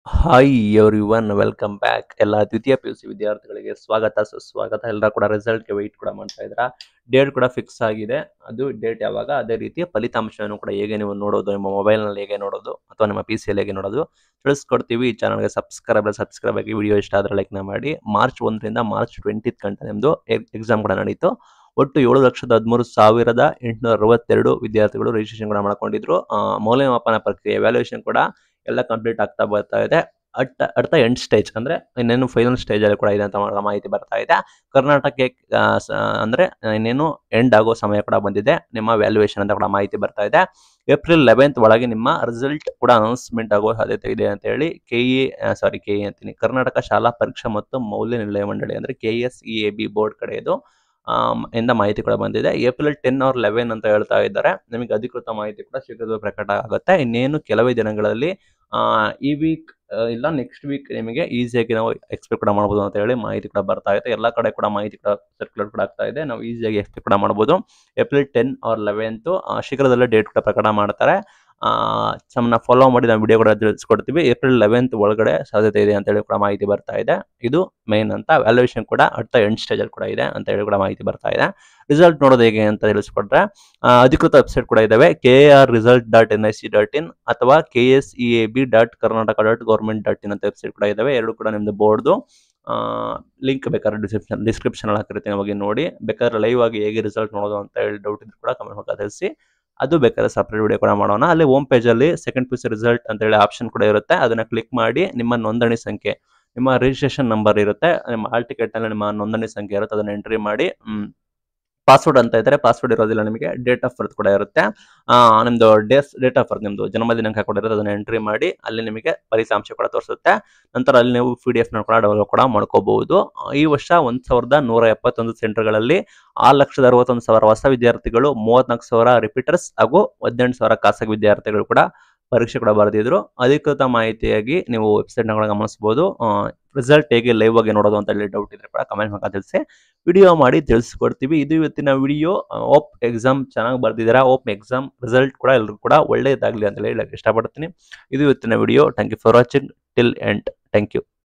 Hi everyone welcome back. ಎಲ್ಲ ದ್ವಿತೀಯ P U C ವಿದ್ಯಾರ್ಥಿಗಳಿಗೆ ಸ್ವಾಗತ ಸುಸ್ವಾಗತ. ಎಲ್ಲರೂ ಕೂಡ ರಿಸಲ್ಟ್ಗೆ ವೆಯ್ಟ್ ಕೂಡ ಮಾಡ್ತಾ ಇದ್ದೀರಾ. ಡೇಟ್ ಕೂಡ ಫಿಕ್ಸ್ ಆಗಿದೆ. ಅದು ಡೇಟ್ ಯಾವಾಗ, ಅದೇ ರೀತಿ ಫಲಿತಾಂಶವನ್ನು ಕೂಡ ಹೇಗೆ ನೀವು ನೋಡೋದು, ನಿಮ್ಮ ಮೊಬೈಲ್ನಲ್ಲಿ ಹೇಗೆ ನೋಡೋದು ಅಥವಾ ನಿಮ್ಮ ಪಿ ಸಿಯಲ್ಲಿ ಹೇಗೆ ನೋಡೋದು ತಿಳಿಸ್ಕೊಡ್ತೀವಿ. ಈ ಚಾನಲ್ಗೆ ಸಬ್ಸ್ಕ್ರೈಬ್ ಆಗಿ ವಿಡಿಯೋ ಇಷ್ಟ ಆದರೆ ಲೈಕ್ನ ಮಾಡಿ. ಮಾರ್ಚ್ 1ರಿಂದ ಮಾರ್ಚ್ 20 ಗಂಟ ನಿಮ್ಮದು ಎಕ್ಸಾಮ್ ಕೂಡ ನಡೀತು. ಒಟ್ಟು 7,13,862 ವಿದ್ಯಾರ್ಥಿಗಳು ರಿಜಿಸ್ಟ್ರೇಷನ್ ಕೂಡ ಮಾಡ್ಕೊಂಡಿದ್ರು. ಮೌಲ್ಯಮಾಪನ ಪ್ರಕ್ರಿಯೆ ವ್ಯಾಲ್ಯೂಯೇಷನ್ ಕೂಡ ಎಲ್ಲ ಕಂಪ್ಲೀಟ್ ಆಗ್ತಾ ಬರ್ತಾ ಇದೆ. ಅಟ್ ದ ಎಂಡ್ ಸ್ಟೇಜ್ ಅಂದ್ರೆ ಇನ್ನೇನು ಫೈನಲ್ ಸ್ಟೇಜ್ ಅಲ್ಲಿ ಕೂಡ ಇದೆ ಅಂತ ಮಾಹಿತಿ ಬರ್ತಾ ಇದೆ. ಕರ್ನಾಟಕಕ್ಕೆ ಅಂದ್ರೆ ಇನ್ನೇನು ಎಂಡ್ ಆಗೋ ಸಮಯ ಕೂಡ ಬಂದಿದೆ. ನಿಮ್ಮ ವ್ಯಾಲ್ಯೂಯೇಷನ್ ಅಂತ ಕೂಡ ಮಾಹಿತಿ ಬರ್ತಾ ಇದೆ. ಏಪ್ರಿಲ್ 11th ಒಳಗೆ ನಿಮ್ಮ ರಿಸಲ್ಟ್ ಕೂಡ ಅನೌನ್ಸ್ಮೆಂಟ್ ಆಗೋ ಸಾಧ್ಯತೆ ಇದೆ ಅಂತ ಹೇಳಿ ಕೆಇ ಅಂತೀನಿ, ಕರ್ನಾಟಕ ಶಾಲಾ ಪರೀಕ್ಷಾ ಮತ್ತು ಮೌಲ್ಯ ನಿರ್ಣಯ ಮಂಡಳಿ ಅಂದ್ರೆ KSEAB ಬೋರ್ಡ್ ಕಡೆಯದು ಇಂದ ಮಾಹಿತಿ ಕೂಡ ಬಂದಿದೆ. ಏಪ್ರಿಲ್ 10 or 11 ಅಂತ ಹೇಳ್ತಾ ಇದ್ದಾರೆ. ನಿಮಗೆ ಅಧಿಕೃತ ಮಾಹಿತಿ ಕೂಡ ಶೀಘ್ರದಲ್ಲೇ ಪ್ರಕಟ ಆಗುತ್ತೆ. ಇನ್ನೇನು ಕೆಲವೇ ದಿನಗಳಲ್ಲಿ ಈ ವೀಕ್ ಇಲ್ಲ ನೆಕ್ಸ್ಟ್ ವೀಕ್ ನಿಮಗೆ ಈಸಿಯಾಗಿ ನಾವು ಎಕ್ಸ್ಪೆಕ್ಟ್ ಕೂಡ ಮಾಡ್ಬೋದು ಅಂತ ಹೇಳಿ ಮಾಹಿತಿ ಕೂಡ ಬರ್ತಾ ಇದೆ. ಎಲ್ಲ ಕಡೆ ಕೂಡ ಮಾಹಿತಿ ಕೂಡ ಸರ್ಕ್ಯುಲೇಟ್ ಕೂಡ ಆಗ್ತಾ ಇದೆ. ನಾವು ಈಸಿಯಾಗಿ ಎಕ್ಸ್ಪೆಕ್ಟ್ ಕೂಡ ಮಾಡ್ಬೋದು. ಏಪ್ರಿಲ್ 10 or 11 ಶೀಘ್ರದಲ್ಲೇ ಡೇಟ್ ಕೂಡ ಪ್ರಕಟ ಮಾಡ್ತಾರೆ. ನಮ್ಮನ್ನ ಫಾಲೋ ಮಾಡಿ ನಾವು ವಿಡಿಯೋ ಕೂಡ ತಿಳಿಸ್ಕೊಡ್ತೀವಿ. ಏಪ್ರಿಲ್ 11th ಒಳಗಡೆ ಸಾಧ್ಯತೆ ಇದೆ ಅಂತ ಹೇಳಿ ಕೂಡ ಮಾಹಿತಿ ಬರ್ತಾ ಇದೆ. ಇದು ಮೇನ್ ಅಂತ. ವ್ಯಾಲ್ಯೂಯೇಷನ್ ಕೂಡ ಅಟ್ ದ ಎಂಡ್ ಸ್ಟೇಜ್ ಅಲ್ಲಿ ಕೂಡ ಇದೆ ಅಂತ ಹೇಳಿ ಕೂಡ ಮಾಹಿತಿ ಬರ್ತಾ ಇದೆ. ರಿಸಲ್ಟ್ ನೋಡೋದು ಹೇಗೆ ಅಂತ ತಿಳಿಸ್ಕೊಟ್ರೆ ಅಧಿಕೃತ ವೆಬ್ಸೈಟ್ ಕೂಡ ಇದಾವೆ. KRResult.nic.in ಅಥವಾ KSEAB.Karnataka.government.in ಅಂತ ವೆಬ್ಸೈಟ್ ಕೂಡ ಇದಾವೆ. ಎರಡು ಕೂಡ ನಿಮ್ದು ಬೋರ್ಡ್ದು ಲಿಂಕ್ ಬೇಕಾದ್ರೆ ಡಿಸ್ಕ್ರಿಪ್ಷನ್ ಅಲ್ಲಿ ಹಾಕಿರ್ತೀನಿ, ಹೋಗಿ ನೋಡಿ. ಬೇಕಾದ್ರೆ ಲೈವ್ ಆಗಿ ಹೇಗೆ ರಿಸಲ್ಟ್ ನೋಡೋದು ಅಂತ ಹೇಳಿ ಡೌಟ್ ಇದ್ರು ಕೂಡ ಕಮೆಂಟ್ ಮೂಲಕ ತಿಳಿಸಿ. ಅದು ಬೇಕಾದ್ರೆ ಸಪ್ರೇಟ್ ವಿಡಿಯೋ ಕೂಡ ಮಾಡೋಣ. ಅಲ್ಲಿ ಹೋಮ್ ಪೇಜ್ ಅಲ್ಲಿ ಸೆಕೆಂಡ್ PUC ರಿಸಲ್ಟ್ ಅಂತ ಹೇಳಿ ಆಪ್ಷನ್ ಕೂಡ ಇರುತ್ತೆ. ಅದನ್ನ ಕ್ಲಿಕ್ ಮಾಡಿ ನಿಮ್ಮ ನೋಂದಣಿ ಸಂಖ್ಯೆ, ನಿಮ್ಮ ರಿಜಿಸ್ಟ್ರೇಷನ್ ನಂಬರ್ ಇರುತ್ತೆ, ನಿಮ್ಮ ಹಾಲ್ ಟಿಕೆಟ್ ನಲ್ಲಿ ನಿಮ್ಮ ನೋಂದಣಿ ಸಂಖ್ಯೆ ಇರುತ್ತೆ, ಅದನ್ನ ಎಂಟ್ರಿ ಮಾಡಿ. ಪಾಸ್ವರ್ಡ್ ಅಂತ ಇದ್ದಾರೆ. ಪಾಸ್ವರ್ಡ್ ಇರೋದಿಲ್ಲ, ನಿಮಗೆ ಡೇಟ್ ಆಫ್ ಬರ್ತ್ ಕೂಡ ಇರುತ್ತೆ. ನಿಮ್ದು ಡೇಟ್ ಆಫ್ ಬರ್ತ್, ನಿಮ್ದು ಜನ್ಮ ದಿನಾಂಕ ಕೂಡ ಇರುತ್ತೆ, ಅದನ್ನ ಎಂಟ್ರಿ ಮಾಡಿ. ಅಲ್ಲಿ ನಿಮಗೆ ಫಲಿತಾಂಶ ಕೂಡ ತೋರಿಸುತ್ತೆ. ನಂತರ ಅಲ್ಲಿ ನೀವು PDF ಕೂಡ ಡೌನ್ಲೋಡ್ ಕೂಡ ಮಾಡ್ಕೋಬಹುದು. ಈ ವರ್ಷ 1,171 ಸೆಂಟರ್ಗಳಲ್ಲಿ 6,61,000 ಹೊಸ ವಿದ್ಯಾರ್ಥಿಗಳು, 34,000 ರಿಪೀಟರ್ಸ್ ಹಾಗೂ 18,000 ಖಾಸಗಿ ವಿದ್ಯಾರ್ಥಿಗಳು ಕೂಡ ಪರೀಕ್ಷೆ ಕೂಡ ಬರೆದಿದ್ರು. ಅಧಿಕೃತ ಮಾಹಿತಿಯಾಗಿ ನೀವು ವೆಬ್ಸೈಟ್ ನ ಗಮನಿಸಬಹುದು. ರಿಸಲ್ಟ್ ಹೇಗೆ ಲೈವ್ ಆಗಿ ನೋಡೋದು ಅಂತ ಹೇಳಿ ಡೌಟ್ ಇದ್ರೆ ಕೂಡ ಕಮೆಂಟ್ ಮೂಲಕ ತಿಳಿಸಿ, ವಿಡಿಯೋ ಮಾಡಿ ತಿಳಿಸ್ಕೊಡ್ತೀವಿ. ಇದು ಇವತ್ತಿನ ವಿಡಿಯೋ. ಹೋಪ್ ಎಕ್ಸಾಮ್ ಚೆನ್ನಾಗಿ ಬರ್ದಿದ್ದೀರಾ. ಹೋಪ್ ಎಕ್ಸಾಮ್ ರಿಸಲ್ಟ್ ಕೂಡ ಎಲ್ಲರೂ ಕೂಡ ಒಳ್ಳೆಯದಾಗಲಿ ಅಂತ ಹೇಳಿ ಇಷ್ಟಪಡ್ತೀನಿ. ಇದು ಇವತ್ತಿನ video. Thank you for watching till end. Thank you.